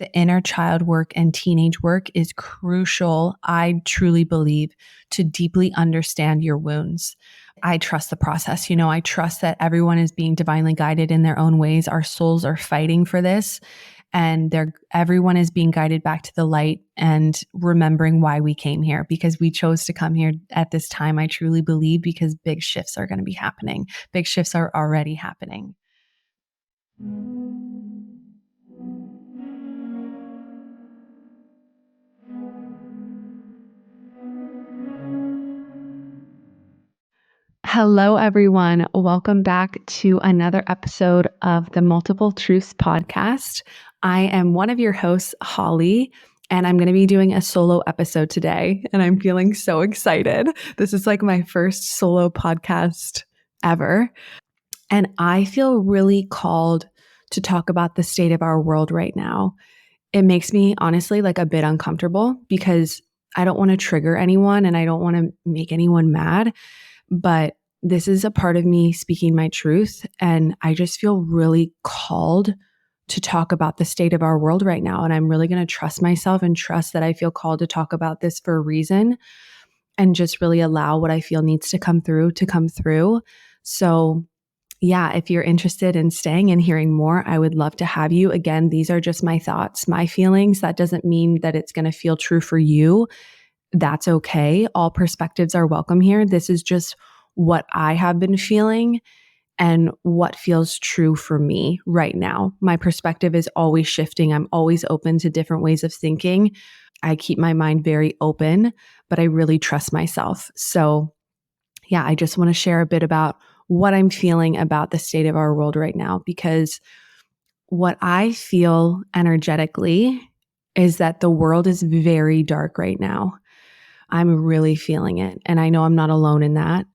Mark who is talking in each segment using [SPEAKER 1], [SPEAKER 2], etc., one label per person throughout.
[SPEAKER 1] The inner child work and teenage work is crucial, I truly believe, to deeply understand your wounds. I trust the process. I trust that everyone is being divinely guided in their own ways. Our souls are fighting for this, and everyone is being guided back to the light and remembering why we came here, because we chose to come here at this time. I truly believe, because big shifts are going to be happening. Big shifts are already happening. Hello, everyone. Welcome back to another episode of the Multiple Truths podcast. I am one of your hosts, Holly, and I'm going to be doing a solo episode today, and I'm feeling so excited. This is like my first solo podcast ever, and I feel really called to talk about the state of our world right now. It makes me honestly like a bit uncomfortable because I don't want to trigger anyone and I don't want to make anyone mad, but this is a part of me speaking my truth. And I just feel really called to talk about the state of our world right now. And I'm really going to trust myself and trust that I feel called to talk about this for a reason, and just really allow what I feel needs to come through. So yeah, if you're interested in staying and hearing more, I would love to have you. Again, these are just my thoughts, my feelings. That doesn't mean that it's going to feel true for you. That's okay. All perspectives are welcome here. This is just what I have been feeling and what feels true for me right now. My perspective is always shifting. I'm always open to different ways of thinking. I keep my mind very open, but I really trust myself. So yeah, I just want to share a bit about what I'm feeling about the state of our world right now, because what I feel energetically is that the world is very dark right now. I'm really feeling it. And I know I'm not alone in that.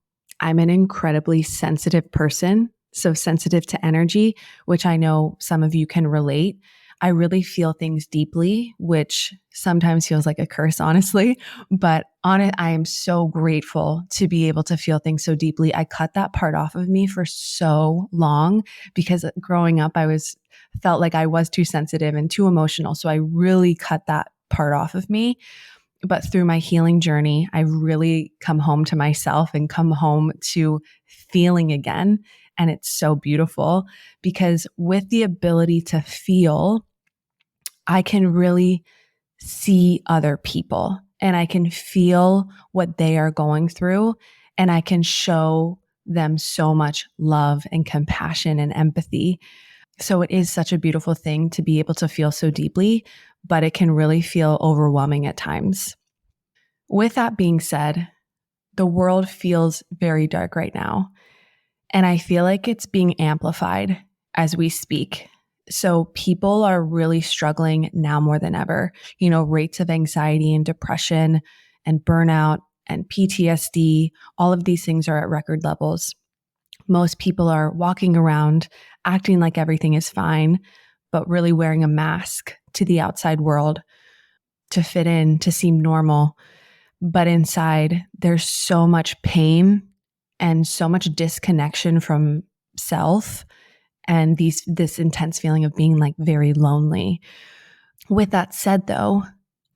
[SPEAKER 1] I'm an incredibly sensitive person, so sensitive to energy, which I know some of you can relate. I really feel things deeply, which sometimes feels like a curse, honestly. But on it, I am so grateful to be able to feel things so deeply. I cut that part off of me for so long because growing up, felt like I was too sensitive and too emotional. So I really cut that part off of me. But through my healing journey, I've really come home to myself and come home to feeling again. And it's so beautiful because with the ability to feel, I can really see other people and I can feel what they are going through, and I can show them so much love and compassion and empathy. So it is such a beautiful thing to be able to feel so deeply, but it can really feel overwhelming at times. With that being said, the world feels very dark right now, and I feel like it's being amplified as we speak. So people are really struggling now more than ever. Rates of anxiety and depression and burnout and PTSD, all of these things are at record levels. Most people are walking around acting like everything is fine, but really wearing a mask to the outside world to fit in, to seem normal. But inside, there's so much pain and so much disconnection from self, and this intense feeling of being like very lonely. With that said, though,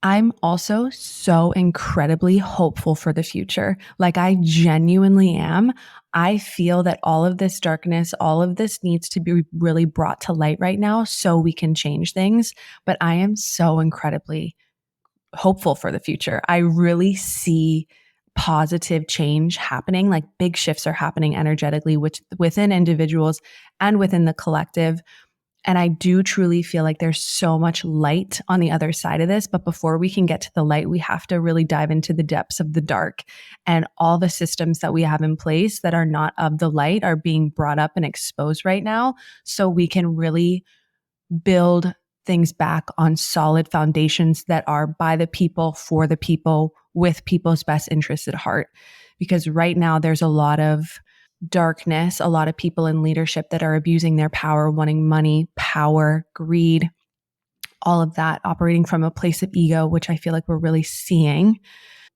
[SPEAKER 1] I'm also so incredibly hopeful for the future. Like, I genuinely am. I feel that all of this darkness, all of this needs to be really brought to light right now so we can change things. But I am so incredibly hopeful for the future. I really see positive change happening. Like, big shifts are happening energetically, which within individuals and within the collective. And I do truly feel like there's so much light on the other side of this. But before we can get to the light, we have to really dive into the depths of the dark. And all the systems that we have in place that are not of the light are being brought up and exposed right now. So we can really build things back on solid foundations that are by the people, for the people, with people's best interests at heart. Because right now there's a lot of darkness, a lot of people in leadership that are abusing their power, wanting money, power, greed, all of that, operating from a place of ego, which I feel like we're really seeing.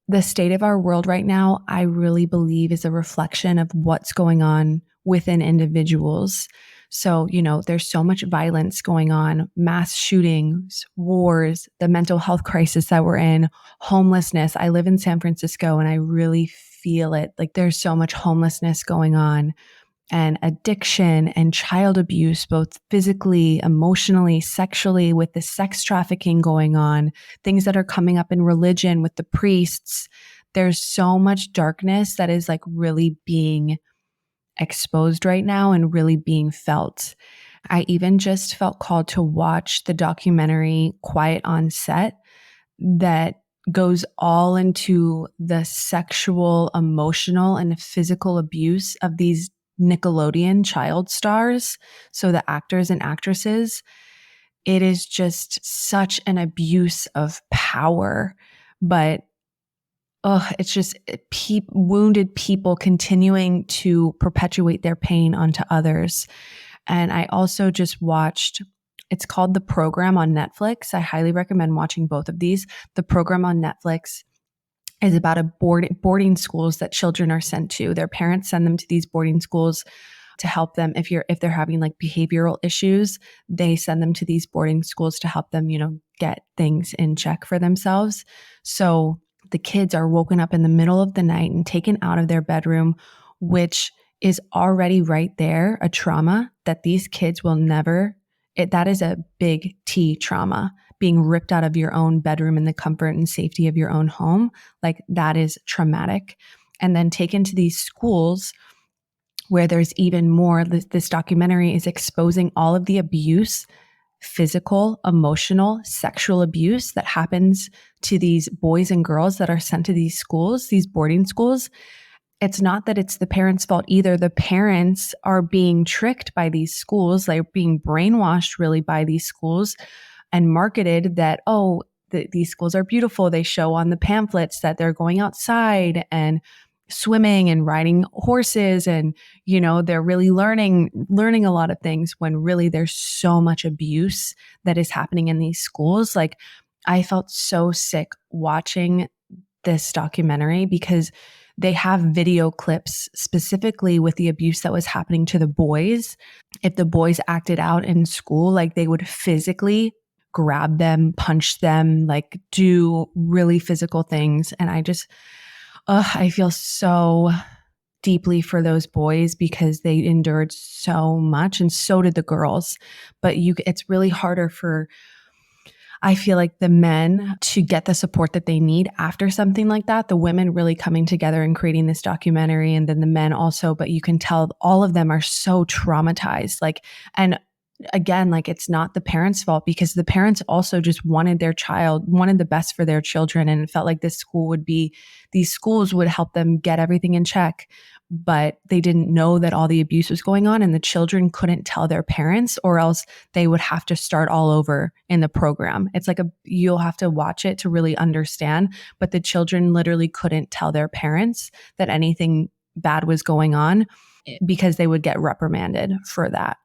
[SPEAKER 1] The state of our world right now, I really believe, is a reflection of what's going on within individuals. So, there's so much violence going on, mass shootings, wars, the mental health crisis that we're in, homelessness. I live in San Francisco and I really feel it. Like there's so much homelessness going on, and addiction and child abuse, both physically, emotionally, sexually, with the sex trafficking going on, things that are coming up in religion with the priests. There's so much darkness that is like really being exposed right now and really being felt. I even just felt called to watch the documentary Quiet on Set that goes all into the sexual, emotional, and physical abuse of these Nickelodeon child stars. So the actors and actresses, it is just such an abuse of power. But it's just wounded people continuing to perpetuate their pain onto others. And I also just watched, it's called The Program on Netflix. I highly recommend watching both of these. The Program on Netflix is about a boarding schools that children are sent to. Their parents send them to these boarding schools to help them. If they're having like behavioral issues, they send them to these boarding schools to help them, get things in check for themselves. So the kids are woken up in the middle of the night and taken out of their bedroom, which is already right there a trauma that these kids will never, that is a big T trauma. Being ripped out of your own bedroom in the comfort and safety of your own home, like that is traumatic. And then taken to these schools where there's even more. This documentary is exposing all of the abuse, physical, emotional, sexual abuse that happens to these boys and girls that are sent to these schools, these boarding schools. It's not that it's the parents' fault either. The parents are being tricked by these schools. They're being brainwashed really by these schools and marketed that, these schools are beautiful. They show on the pamphlets that they're going outside and swimming and riding horses, and they're really learning a lot of things, when really there's so much abuse that is happening in these schools. Like I felt so sick watching this documentary because they have video clips specifically with the abuse that was happening to the boys. If the boys acted out in school, like they would physically grab them, punch them, like do really physical things. And I feel so deeply for those boys because they endured so much, and so did the girls. But it's really harder for, I feel like, the men to get the support that they need after something like that. The women really coming together and creating this documentary, and then the men also, but you can tell all of them are so traumatized. And again, it's not the parents' fault, because the parents also just wanted the best for their children, and it felt like these schools would help them get everything in check. But they didn't know that all the abuse was going on, and the children couldn't tell their parents, or else they would have to start all over in the program. It's like you'll have to watch it to really understand. But the children literally couldn't tell their parents that anything bad was going on, because they would get reprimanded for that.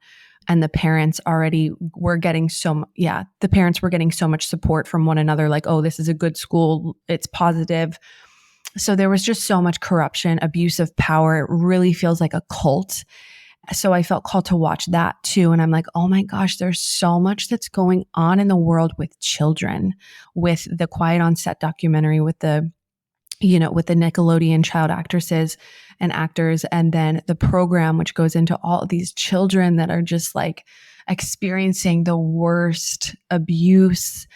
[SPEAKER 1] And the parents were getting the parents were getting so much support from one another. Like, oh, this is a good school. It's positive. So there was just so much corruption, abuse of power. It really feels like a cult. So I felt called to watch that too. And I'm like, oh my gosh, there's so much that's going on in the world with children, with the Quiet on Set documentary, with the Nickelodeon child actresses and actors, and then the program, which goes into all of these children that are just like experiencing the worst abuse.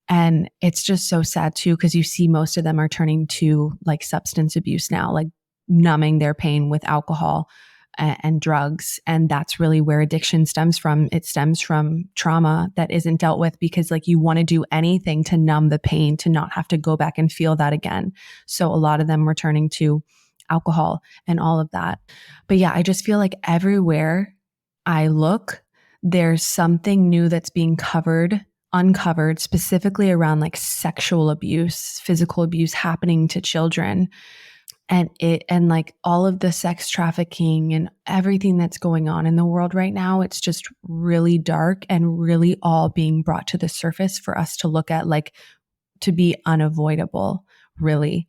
[SPEAKER 1] And it's just so sad too, because you see most of them are turning to like substance abuse now, like numbing their pain with alcohol and drugs. And that's really where addiction stems from. It stems from trauma that isn't dealt with, because like you want to do anything to numb the pain, to not have to go back and feel that again. So a lot of them were turning to alcohol and all of that. But yeah, I just feel like everywhere I look, there's something new that's being uncovered, specifically around like sexual abuse, physical abuse happening to children. And like all of the sex trafficking and everything that's going on in the world right now, it's just really dark and really all being brought to the surface for us to look at, like, to be unavoidable, really.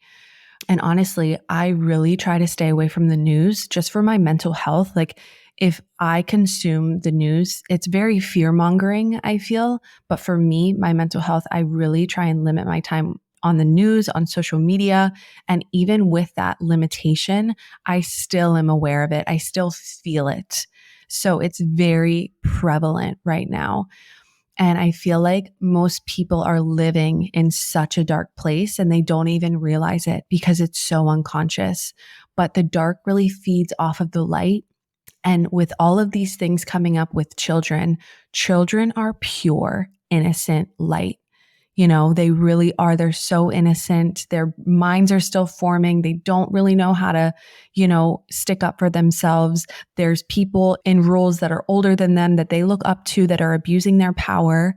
[SPEAKER 1] And honestly, I really try to stay away from the news just for my mental health. Like, if I consume the news, it's very fear mongering, I feel. But for me, my mental health, I really try and limit my time on the news, on social media. And even with that limitation, I still am aware of it. I still feel it. So it's very prevalent right now. And I feel like most people are living in such a dark place and they don't even realize it because it's so unconscious. But the dark really feeds off of the light. And with all of these things coming up with children, children are pure, innocent light. You know, they really are. They're so innocent. Their minds are still forming. They don't really know how to, stick up for themselves. There's people in roles that are older than them that they look up to that are abusing their power.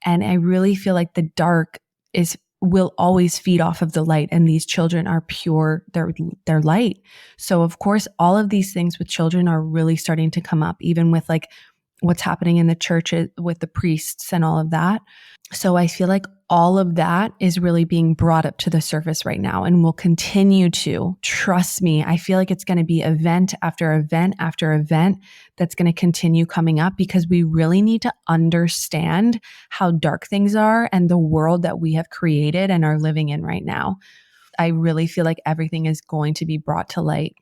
[SPEAKER 1] And I really feel like the dark will always feed off of the light, and these children are pure, they're light. So of course, all of these things with children are really starting to come up, even with like what's happening in the churches with the priests and all of that. So I feel like all of that is really being brought up to the surface right now and will continue to. Trust me, I feel like it's going to be event after event after event that's going to continue coming up because we really need to understand how dark things are and the world that we have created and are living in right now. I really feel like everything is going to be brought to light.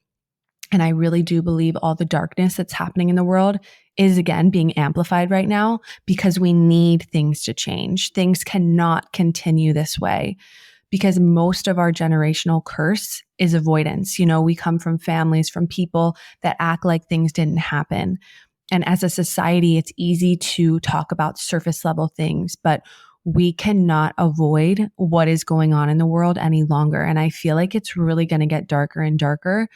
[SPEAKER 1] And I really do believe all the darkness that's happening in the world is again being amplified right now because we need things to change. Things cannot continue this way because most of our generational curse is avoidance. We come from families, from people that act like things didn't happen. And as a society, it's easy to talk about surface level things, but we cannot avoid what is going on in the world any longer. And I feel like it's really going to get darker and darker.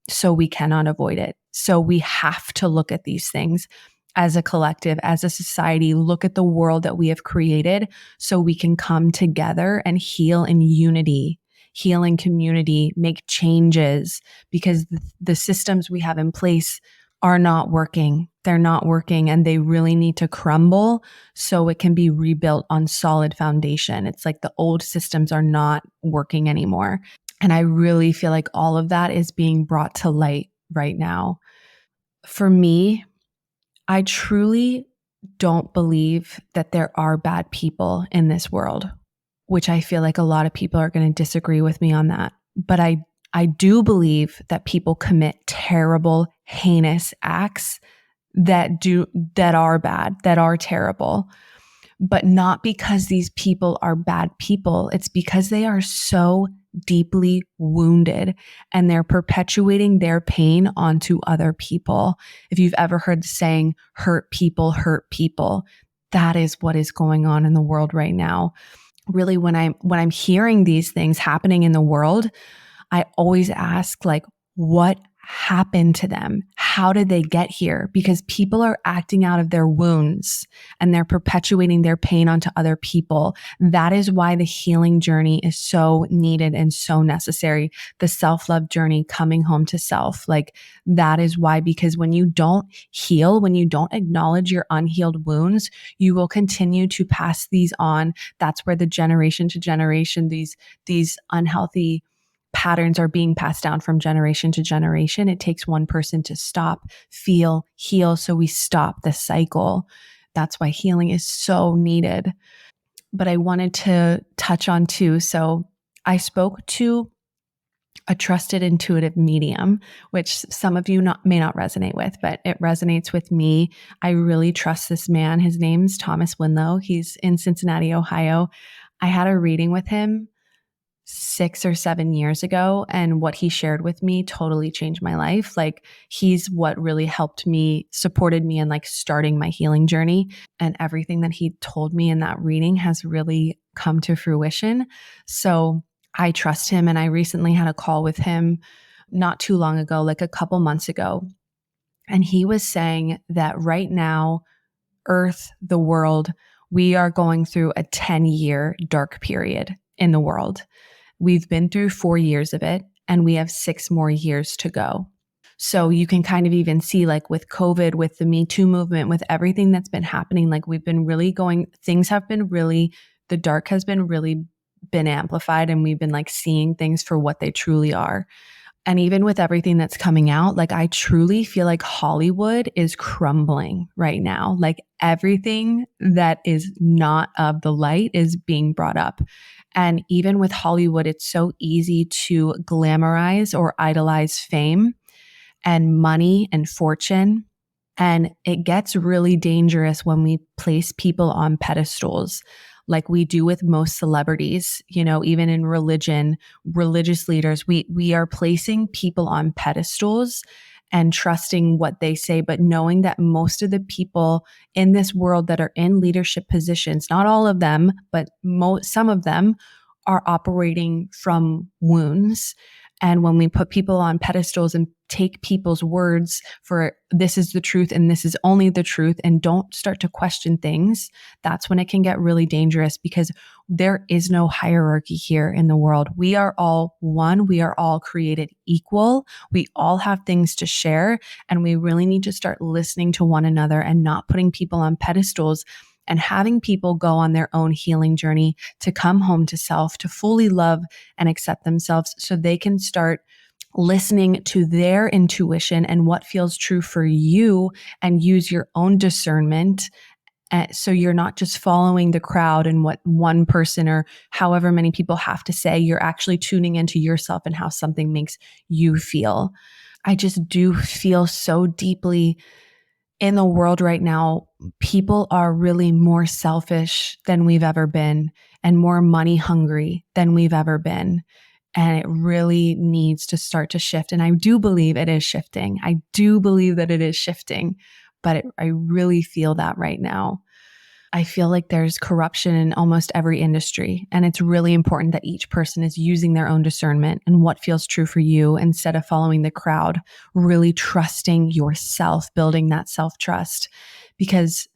[SPEAKER 1] So we cannot avoid it. So we have to look at these things as a collective, as a society, look at the world that we have created so we can come together and heal in unity, heal in community, make changes because the systems we have in place are not working. They're not working and they really need to crumble so it can be rebuilt on solid foundation. It's like the old systems are not working anymore. And I really feel like all of that is being brought to light right now. For me, I truly don't believe that there are bad people in this world, which I feel like a lot of people are going to disagree with me on that. But I do believe that people commit terrible, heinous acts that are bad, that are terrible. But not because these people are bad people. It's because they are so deeply wounded and they're perpetuating their pain onto other people. If you've ever heard the saying, hurt people, that is what is going on in the world right now. Really, when I'm hearing these things happening in the world, I always ask, like, what happened to them? How did they get here? Because people are acting out of their wounds and they're perpetuating their pain onto other people. That is why the healing journey is so needed and so necessary. The self-love journey, coming home to self, like that is why, because when you don't heal, when you don't acknowledge your unhealed wounds, you will continue to pass these on. That's where the generation to generation, these unhealthy patterns are being passed down from generation to generation. It takes one person to stop, feel, heal, so we stop the cycle. That's why healing is so needed. But I wanted to touch on too. So I spoke to a trusted intuitive medium, which some of you may not resonate with, but it resonates with me. I really trust this man. His name's Thomas Winlow. He's in Cincinnati, Ohio. I had a reading with him 6 or 7 years ago, and what he shared with me totally changed my life. Like, he's what really helped me, supported me in like starting my healing journey, and everything that he told me in that reading has really come to fruition. So I trust him, and I recently had a call with him not too long ago, like a couple months ago, and he was saying that right now, Earth, the world, we are going through a 10-year dark period in the world. We've been through 4 years of it, and we have 6 more years to go. So you can kind of even see, like with COVID, with the Me Too movement, with everything that's been happening, like we've been really going, things have been really, the dark has been really been amplified and we've been like seeing things for what they truly are. And even with everything that's coming out, like I truly feel like Hollywood is crumbling right now. Like everything that is not of the light is being brought up. And even with Hollywood, it's so easy to glamorize or idolize fame and money and fortune. And it gets really dangerous when we place people on pedestals like we do with most celebrities, even in religion, religious leaders, we are placing people on pedestals and trusting what they say, but knowing that most of the people in this world that are in leadership positions, not all of them, but some of them are operating from wounds. And when we put people on pedestals and take people's words for this is the truth and this is only the truth and don't start to question things, that's when it can get really dangerous because there is no hierarchy here in the world. We are all one. We are all created equal. We all have things to share, and we really need to start listening to one another and not putting people on pedestals and having people go on their own healing journey to come home to self, to fully love and accept themselves so they can start listening to their intuition and what feels true for you and use your own discernment. So you're not just following the crowd and what one person or however many people have to say. You're actually tuning into yourself and how something makes you feel. I just do feel so deeply in the world right now, people are really more selfish than we've ever been and more money hungry than we've ever been. And it really needs to start to shift. And I do believe it is shifting. I do believe that it is shifting, but I really feel that right now. I feel like there's corruption in almost every industry. And it's really important that each person is using their own discernment and what feels true for you instead of following the crowd, really trusting yourself, building that self-trust. Because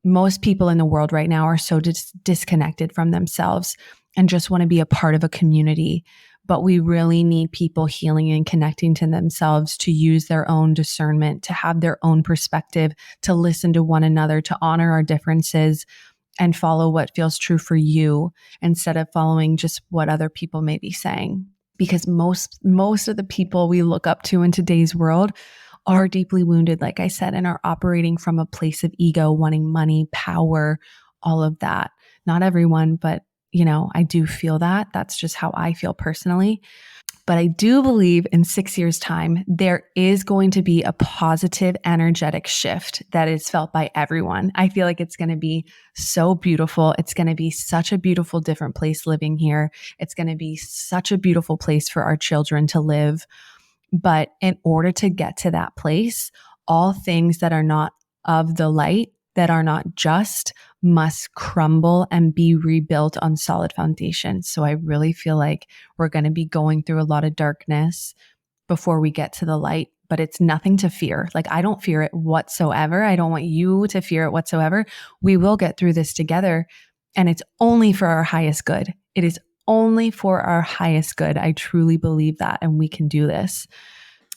[SPEAKER 1] most people in the world right now are so disconnected from themselves and just want to be a part of a community. But we really need people healing and connecting to themselves to use their own discernment, to have their own perspective, to listen to one another, to honor our differences and follow what feels true for you instead of following just what other people may be saying. Because most of the people we look up to in today's world are deeply wounded, like I said, and are operating from a place of ego, wanting money, power, all of that. Not everyone, but I do feel that. That's just how I feel personally. But I do believe in 6 years' time, there is going to be a positive, energetic shift that is felt by everyone. I feel like it's going to be so beautiful. It's going to be such a beautiful, different place living here. It's going to be such a beautiful place for our children to live. But in order to get to that place, all things that are not of the light, that are not just, must crumble and be rebuilt on solid foundations. So I really feel like we're going to be going through a lot of darkness before we get to the light, but it's nothing to fear. Like I don't fear it whatsoever. I don't want you to fear it whatsoever. We will get through this together, and it's only for our highest good. It is only for our highest good. I truly believe that, and we can do this.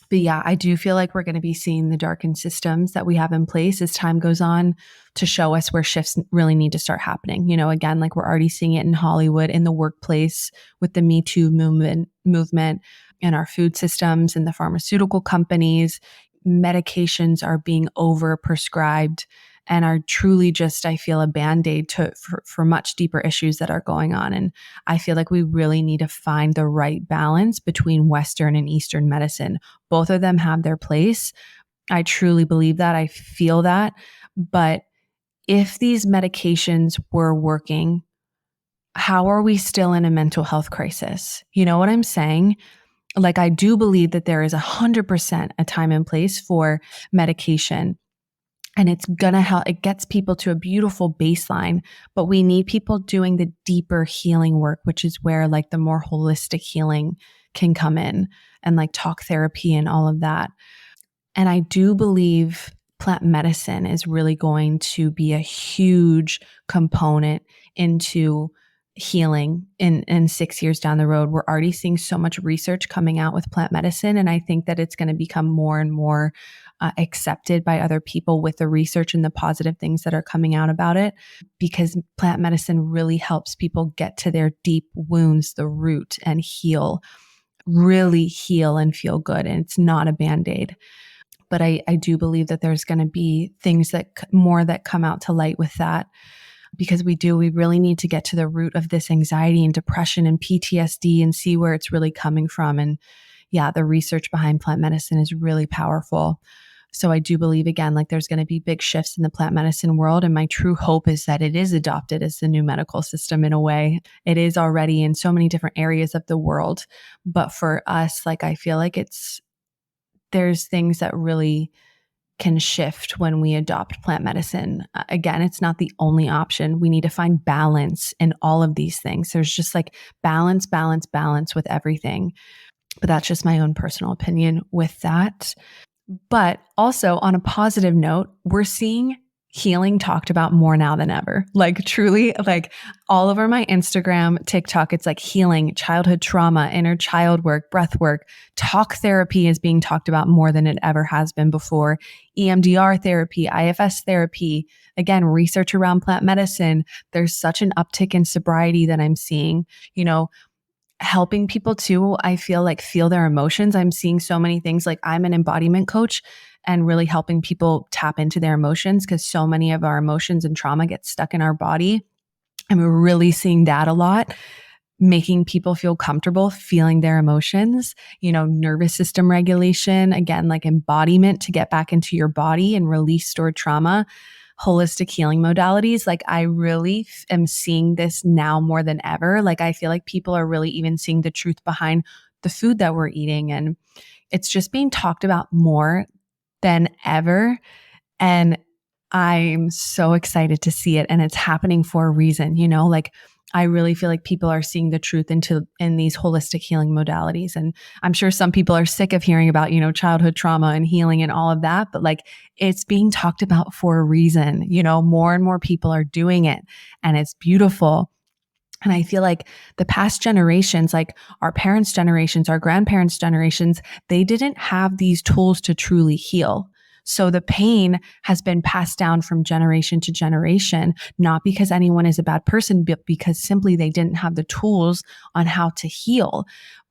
[SPEAKER 1] But yeah, I do feel like we're going to be seeing the darkened systems that we have in place as time goes on to show us where shifts really need to start happening. Again, like we're already seeing it in Hollywood, in the workplace, with the Me Too movement, in our food systems, in the pharmaceutical companies. Medications are being overprescribed and are truly just, I feel, a Band-Aid for much deeper issues that are going on. And I feel like we really need to find the right balance between Western and Eastern medicine. Both of them have their place. I truly believe that. I feel that. But if these medications were working, how are we still in a mental health crisis? You know what I'm saying? Like, I do believe that there is 100% a time and place for medication. And it's gonna help. It gets people to a beautiful baseline, but we need people doing the deeper healing work, which is where like the more holistic healing can come in, and like talk therapy and all of that. And I do believe plant medicine is really going to be a huge component into healing in 6 years down the road. We're already seeing so much research coming out with plant medicine, and I think that it's going to become more and more accepted by other people with the research and the positive things that are coming out about it, because plant medicine really helps people get to their deep wounds, the root, and heal, really heal and feel good. And it's not a Band-Aid. But I do believe that there's going to be things more that come out to light with that, because we really need to get to the root of this anxiety and depression and PTSD and see where it's really coming from. And yeah, the research behind plant medicine is really powerful. So I do believe, again, like there's going to be big shifts in the plant medicine world. And my true hope is that it is adopted as the new medical system in a way. It is already in so many different areas of the world. But for us, like, I feel like there's things that really can shift when we adopt plant medicine. Again, it's not the only option. We need to find balance in all of these things. There's just like balance with everything. But that's just my own personal opinion with that. But also on a positive note, we're seeing healing talked about more now than ever. Like truly, like all over my Instagram, TikTok, it's like healing, childhood trauma, inner child work, breath work. Talk therapy is being talked about more than it ever has been before. EMDR therapy, IFS therapy, again, research around plant medicine. There's such an uptick in sobriety that I'm seeing, helping people too, I feel like, feel their emotions. I'm seeing so many things. Like, I'm an embodiment coach and really helping people tap into their emotions, because so many of our emotions and trauma get stuck in our body. And we're really seeing that a lot, making people feel comfortable feeling their emotions, nervous system regulation, again, like embodiment to get back into your body and release stored trauma. Holistic healing modalities. Like, I really am seeing this now more than ever. Like, I feel like people are really even seeing the truth behind the food that we're eating. And it's just being talked about more than ever. And I'm so excited to see it. And it's happening for a reason, like, I really feel like people are seeing the truth in these holistic healing modalities. And I'm sure some people are sick of hearing about, childhood trauma and healing and all of that, but like, it's being talked about for a reason. More and more people are doing it, and it's beautiful. And I feel like the past generations, like our parents' generations, our grandparents' generations, they didn't have these tools to truly heal. So the pain has been passed down from generation to generation, not because anyone is a bad person, but because simply they didn't have the tools on how to heal.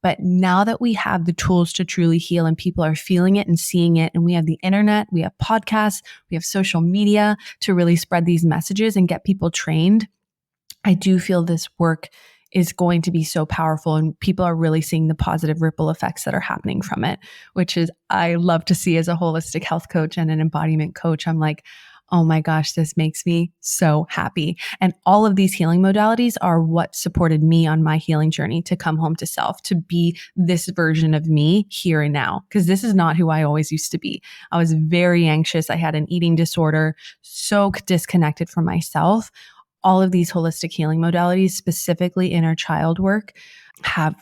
[SPEAKER 1] But now that we have the tools to truly heal, and people are feeling it and seeing it, and we have the internet, we have podcasts, we have social media to really spread these messages and get people trained, I do feel this work is going to be so powerful, and people are really seeing the positive ripple effects that are happening from it, which is, I love to see as a holistic health coach and an embodiment coach. I'm like, oh my gosh, this makes me so happy. And all of these healing modalities are what supported me on my healing journey to come home to self, to be this version of me here and now. Because this is not who I always used to be. I was very anxious. I had an eating disorder, so disconnected from myself. All of these holistic healing modalities, specifically inner child work, have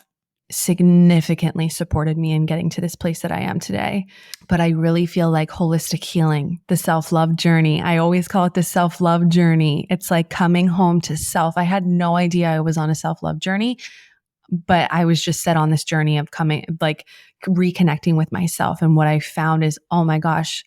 [SPEAKER 1] significantly supported me in getting to this place that I am today. But I really feel like holistic healing, the self-love journey, I always call it the self-love journey. It's like coming home to self. I had no idea I was on a self-love journey, but I was just set on this journey of reconnecting with myself. And what I found is, oh my gosh,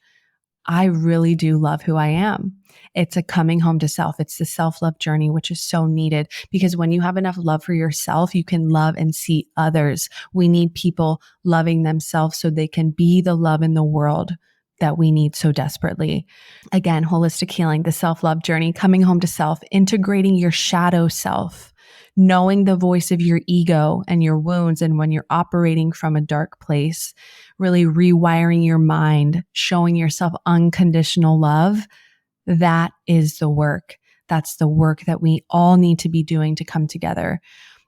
[SPEAKER 1] I really do love who I am. It's a coming home to self. It's the self-love journey, which is so needed, because when you have enough love for yourself, you can love and see others. We need people loving themselves so they can be the love in the world that we need so desperately. Again, holistic healing, the self-love journey, coming home to self, integrating your shadow self, knowing the voice of your ego and your wounds, and when you're operating from a dark place, really rewiring your mind, showing yourself unconditional love. That is the work. That's the work that we all need to be doing to come together.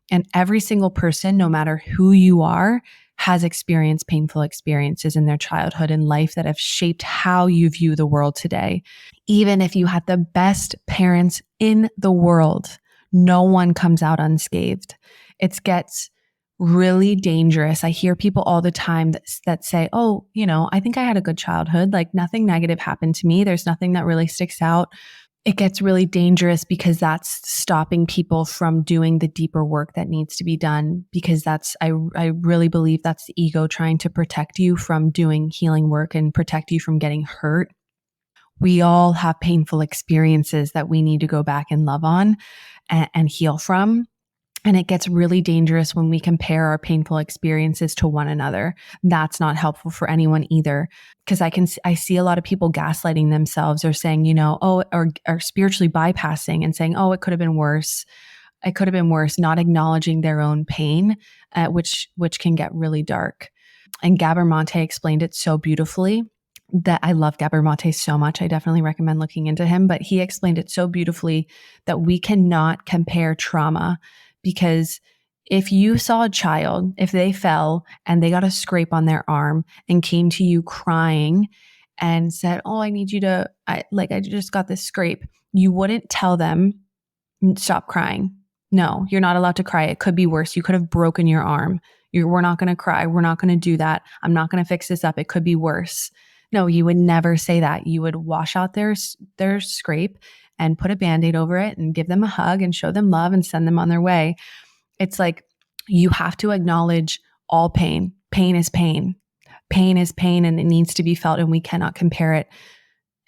[SPEAKER 1] And every single person, no matter who you are, has experienced painful experiences in their childhood and life that have shaped how you view the world today. Even if you had the best parents in the world, no one comes out unscathed. It gets really dangerous. I hear people all the time that say, oh, I think I had a good childhood. Like, nothing negative happened to me. There's nothing that really sticks out. it gets really dangerous because that's stopping people from doing the deeper work that needs to be done, because I really believe that's the ego trying to protect you from doing healing work and protect you from getting hurt. We all have painful experiences that we need to go back and love on and heal from. And it gets really dangerous when we compare our painful experiences to one another. That's not helpful for anyone either. Because I see a lot of people gaslighting themselves or saying, or spiritually bypassing and saying, oh, it could have been worse. It could have been worse, not acknowledging their own pain, which can get really dark. And Gabor Mate explained it so beautifully. That I love Gabor Mate so much. I definitely recommend looking into him, but he explained it so beautifully that we cannot compare trauma, because if you saw a child, if they fell and they got a scrape on their arm and came to you crying and said, oh, I need you to, I just got this scrape, you wouldn't tell them, stop crying. No, you're not allowed to cry. It could be worse. You could have broken your arm. We're not going to cry. We're not going to do that. I'm not going to fix this up. It could be worse. No, you would never say that. You would wash out their scrape and put a Band-Aid over it and give them a hug and show them love and send them on their way. It's like you have to acknowledge all pain. Pain is pain. Pain is pain, and it needs to be felt, and we cannot compare it.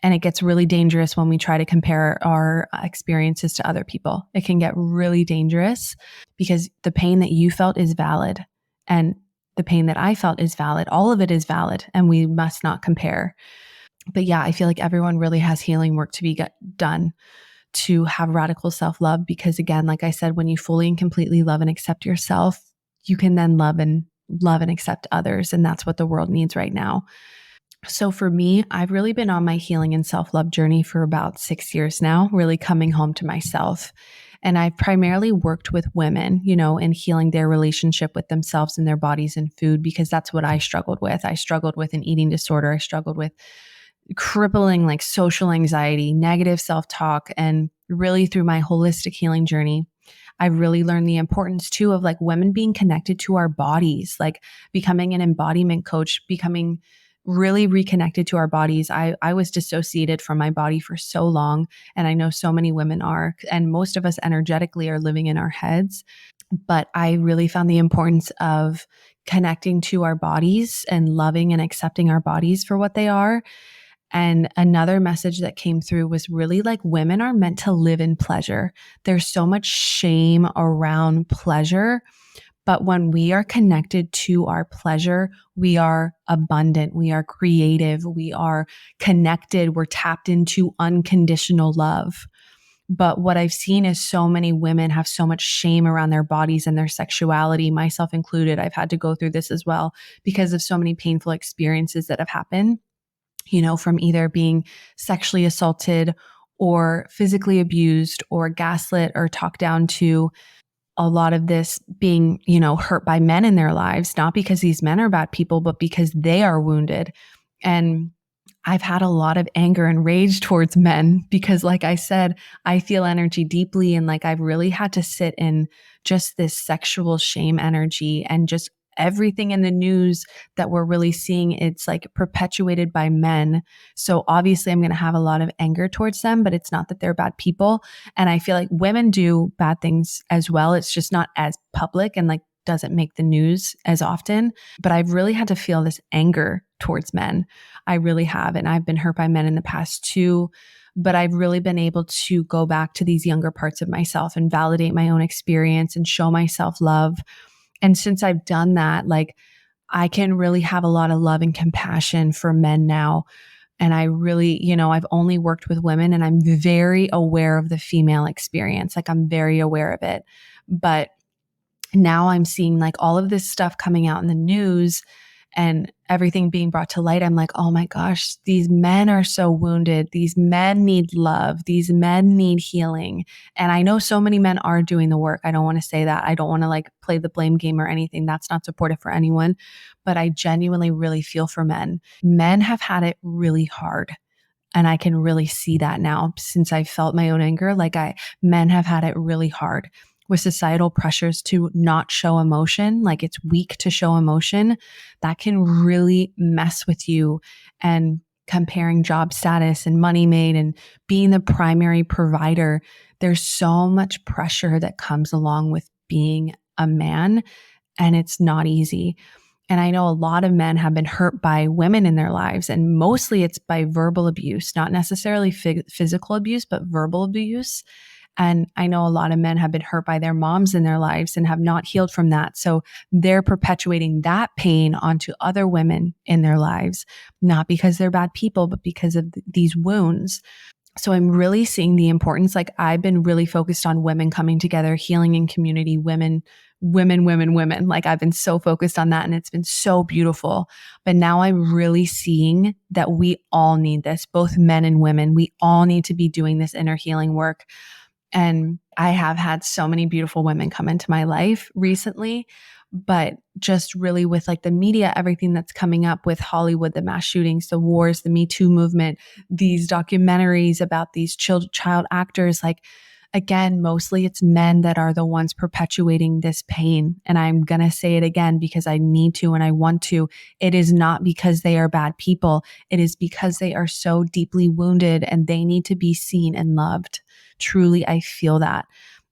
[SPEAKER 1] And it gets really dangerous when we try to compare our experiences to other people. It can get really dangerous because the pain that you felt is valid, and the pain that I felt is valid. All of it is valid, and we must not compare. But yeah, I feel like everyone really has healing work to be done to have radical self-love, because again, like I said, when you fully and completely love and accept yourself, you can then love and accept others. And that's what the world needs right now. So for me, I've really been on my healing and self-love journey for about 6 years now, really coming home to myself. And I've primarily worked with women, in healing their relationship with themselves and their bodies and food, because that's what I struggled with. I struggled with an eating disorder. I struggled with crippling like social anxiety, negative self-talk. And really through my holistic healing journey, I've really learned the importance too of like women being connected to our bodies, like becoming an embodiment coach, becoming really reconnected to our bodies. I was dissociated from my body for so long, and I know so many women are, and most of us energetically are living in our heads. But I really found the importance of connecting to our bodies and loving and accepting our bodies for what they are. And another message that came through was really like women are meant to live in pleasure. There's so much shame around pleasure. But when we are connected to our pleasure, we are abundant, we are creative, we are connected, we're tapped into unconditional love. But what I've seen is so many women have so much shame around their bodies and their sexuality, myself included. I've had to go through this as well because of so many painful experiences that have happened, from either being sexually assaulted or physically abused or gaslit or talked down to. A lot of this being, hurt by men in their lives, not because these men are bad people, but because they are wounded. And I've had a lot of anger and rage towards men because, like I said, I feel energy deeply. And like I've really had to sit in just this sexual shame energy, and just everything in the news that we're really seeing, it's like perpetuated by men. So obviously I'm going to have a lot of anger towards them, but it's not that they're bad people. And I feel like women do bad things as well. It's just not as public and like doesn't make the news as often. But I've really had to feel this anger towards men. I really have. And I've been hurt by men in the past too. But I've really been able to go back to these younger parts of myself and validate my own experience and show myself love. And since I've done that, like I can really have a lot of love and compassion for men now. And I really, I've only worked with women, and I'm very aware of the female experience. Like I'm very aware of it. But now I'm seeing like all of this stuff coming out in the news and everything being brought to light. I'm like, oh my gosh, these men are so wounded. These men need love. These men need healing. And I know so many men are doing the work. I don't want to say that. I don't want to like play the blame game or anything. That's not supportive for anyone. But I genuinely really feel for men. Men have had it really hard. And I can really see that now since I felt my own anger. Men have had it really hard with societal pressures to not show emotion, like it's weak to show emotion. That can really mess with you and comparing job status and money made and being the primary provider. There's so much pressure that comes along with being a man, and it's not easy. And I know a lot of men have been hurt by women in their lives, and mostly it's by verbal abuse, not necessarily physical abuse, but verbal abuse. And I know a lot of men have been hurt by their moms in their lives and have not healed from that. So they're perpetuating that pain onto other women in their lives, not because they're bad people, but because of these wounds. So I'm really seeing the importance. Like, I've been really focused on women coming together, healing in community, women. Like, I've been so focused on that, and it's been so beautiful. But now I'm really seeing that we all need this, both men and women. We all need to be doing this inner healing work. And I have had so many beautiful women come into my life recently, but just really with like the media, everything that's coming up with Hollywood, the mass shootings, the wars, the Me Too movement, these documentaries about these child actors, like, again, mostly it's men that are the ones perpetuating this pain. And I'm going to say it again because I need to and I want to. It is not because they are bad people. It is because they are so deeply wounded and they need to be seen and loved. Truly, I feel that.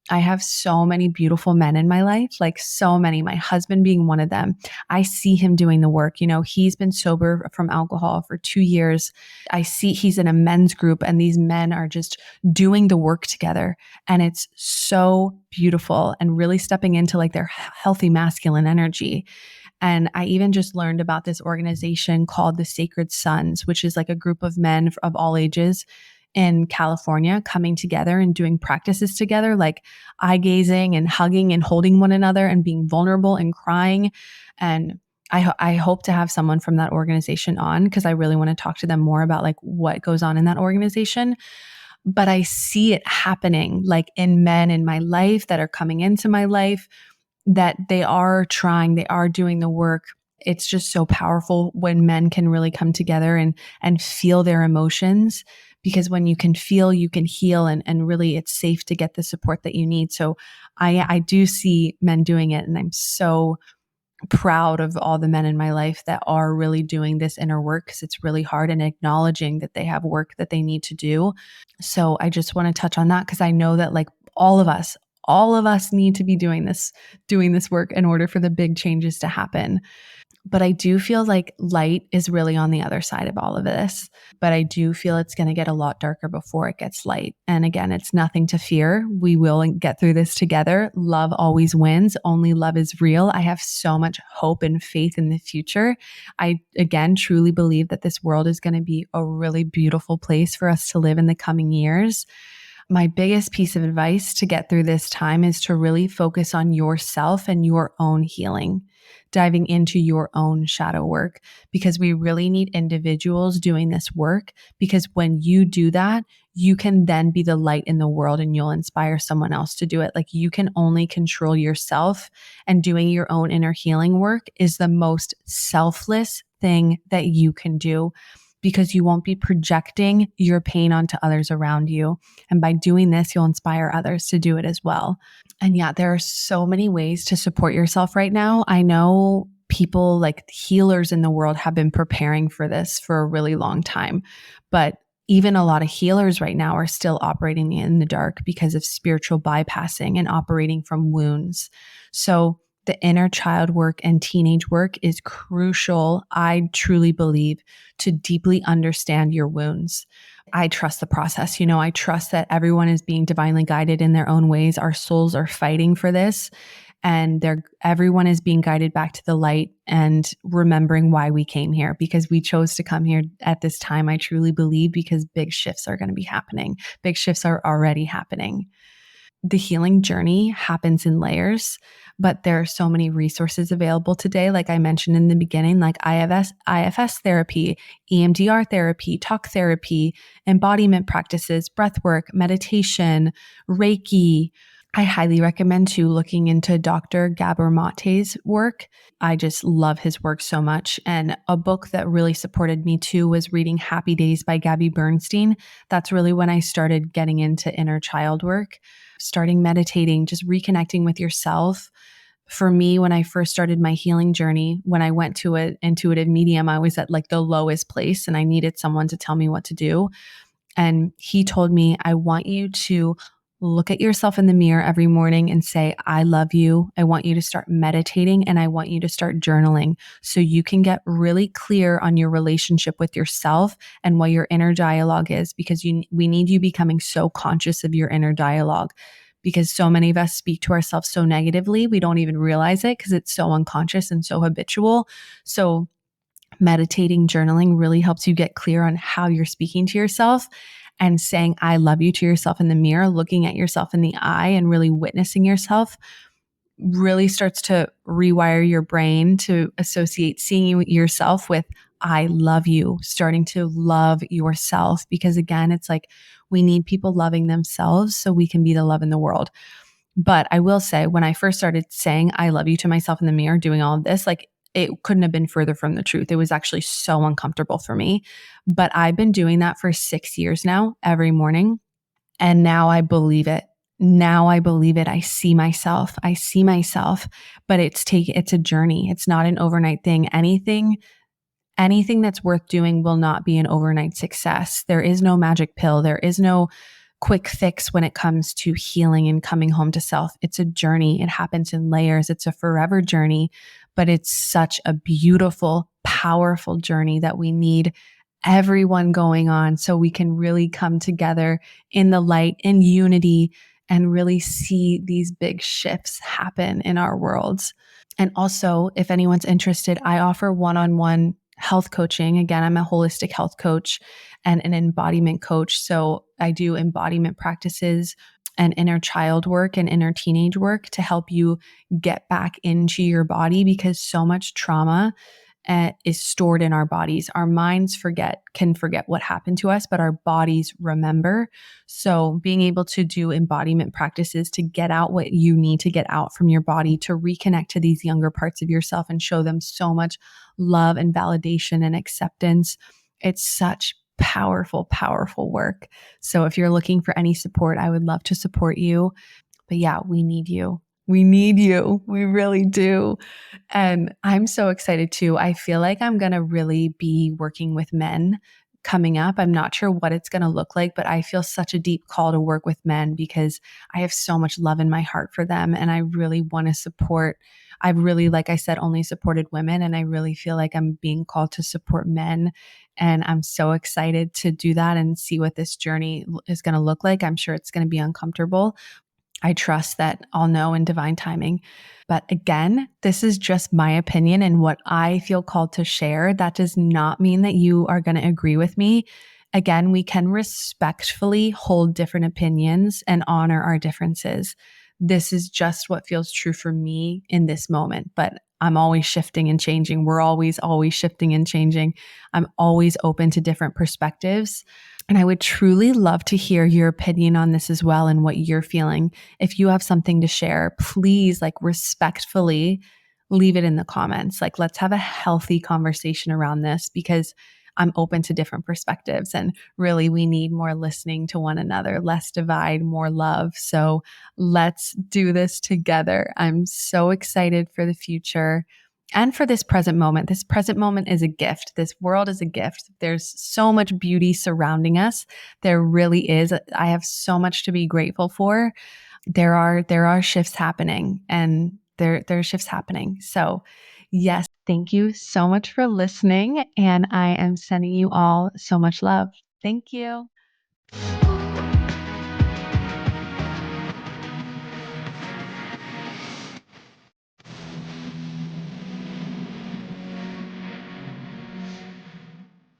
[SPEAKER 1] I have so many beautiful men in my life, like so many, my husband being one of them. I see him doing the work. You know, he's been sober from alcohol for 2 years. I see he's in a men's group, and these men are just doing the work together. And it's so beautiful and really stepping into like their healthy masculine energy. And I even just learned about this organization called the Sacred Sons, which is like a group of men of all ages in California coming together and doing practices together, like eye gazing and hugging and holding one another and being vulnerable and crying. And I hope to have someone from that organization on, because I really want to talk to them more about like what goes on in that organization. But I see it happening like in men in my life that are coming into my life, that they are trying, they are doing the work. It's just so powerful when men can really come together and feel their emotions, because when you can feel, you can heal, and really it's safe to get the support that you need. So I do see men doing it, and I'm so proud of all the men in my life that are really doing this inner work, because it's really hard, and acknowledging that they have work that they need to do. So I just want to touch on that, because I know that like all of us need to be doing this work in order for the big changes to happen. But I do feel like light is really on the other side of all of this. But I do feel it's going to get a lot darker before it gets light. And again, it's nothing to fear. We will get through this together. Love always wins. Only love is real. I have so much hope and faith in the future. I, again, truly believe that this world is going to be a really beautiful place for us to live in the coming years. My biggest piece of advice to get through this time is to really focus on yourself and your own healing, diving into your own shadow work, because we really need individuals doing this work. Because when you do that, you can then be the light in the world, and you'll inspire someone else to do it. Like, you can only control yourself, and doing your own inner healing work is the most selfless thing that you can do, because you won't be projecting your pain onto others around you. And by doing this, you'll inspire others to do it as well. And yeah, there are so many ways to support yourself right now. I know people like healers in the world have been preparing for this for a really long time, but even a lot of healers right now are still operating in the dark because of spiritual bypassing and operating from wounds. So the inner child work and teenage work is crucial, I truly believe, to deeply understand your wounds. I trust the process. I trust that everyone is being divinely guided in their own ways. Our souls are fighting for this, and everyone is being guided back to the light and remembering why we came here, because we chose to come here at this time, I truly believe, because big shifts are going to be happening. Big shifts are already happening. The healing journey happens in layers, but there are so many resources available today. Like I mentioned in the beginning, like IFS therapy, EMDR therapy, talk therapy, embodiment practices, breath work, meditation, Reiki. I highly recommend too looking into Dr. Gabor Mate's work. I just love his work so much. And a book that really supported me too was reading Happy Days by Gabby Bernstein. That's really when I started getting into inner child work, starting meditating, just reconnecting with yourself. For me, when I first started my healing journey, when I went to an intuitive medium, I was at like the lowest place and I needed someone to tell me what to do. And he told me, I want you to look at yourself in the mirror every morning and say, I love you. I want you to start meditating and I want you to start journaling so you can get really clear on your relationship with yourself and what your inner dialogue is, because we need you becoming so conscious of your inner dialogue, because so many of us speak to ourselves so negatively, we don't even realize it because it's so unconscious and so habitual. So meditating, journaling really helps you get clear on how you're speaking to yourself, and saying, I love you to yourself in the mirror, looking at yourself in the eye and really witnessing yourself really starts to rewire your brain to associate seeing yourself with I love you, starting to love yourself. Because again, it's like we need people loving themselves so we can be the love in the world. But I will say, when I first started saying I love you to myself in the mirror, doing all of this, like it couldn't have been further from the truth. It was actually so uncomfortable for me. But I've been doing that for 6 years now, every morning. And now I believe it. Now I believe it. I see myself. I see myself, but it's a journey. It's not an overnight thing. Anything that's worth doing will not be an overnight success. There is no magic pill. There is no quick fix when it comes to healing and coming home to self. It's a journey. It happens in layers. It's a forever journey, but it's such a beautiful, powerful journey that we need everyone going on so we can really come together in the light, in unity, and really see these big shifts happen in our worlds. And also, if anyone's interested, I offer one-on-one health coaching. Again, I'm a holistic health coach and an embodiment coach. So I do embodiment practices and inner child work and inner teenage work to help you get back into your body, because so much trauma is stored in our bodies. Our minds can forget what happened to us, but our bodies remember. So being able to do embodiment practices to get out what you need to get out from your body, to reconnect to these younger parts of yourself and show them so much love and validation and acceptance. It's such powerful, powerful work. So if you're looking for any support, I would love to support you. But yeah, we need you. We need you. We really do. And I'm so excited too. I feel like I'm going to really be working with men coming up. I'm not sure what it's going to look like, but I feel such a deep call to work with men because I have so much love in my heart for them. And I really want to support. I've really, like I said, only supported women. And I really feel like I'm being called to support men. And I'm so excited to do that and see what this journey is going to look like. I'm sure it's going to be uncomfortable. I trust that I'll know in divine timing. But again, this is just my opinion and what I feel called to share. That does not mean that you are going to agree with me. Again, we can respectfully hold different opinions and honor our differences. This is just what feels true for me in this moment, but I'm always shifting and changing. We're always shifting and changing. I'm always open to different perspectives. And I would truly love to hear your opinion on this as well and what you're feeling. If you have something to share, please respectfully leave it in the comments. Let's have a healthy conversation around this, because I'm open to different perspectives, and really we need more listening to one another, less divide, more love. So let's do this together. I'm so excited for the future and for this present moment. This present moment is a gift. This world is a gift. There's so much beauty surrounding us. There really is. I have so much to be grateful for. There are shifts happening, and there are shifts happening. So yes, thank you so much for listening. And I am sending you all so much love. Thank you.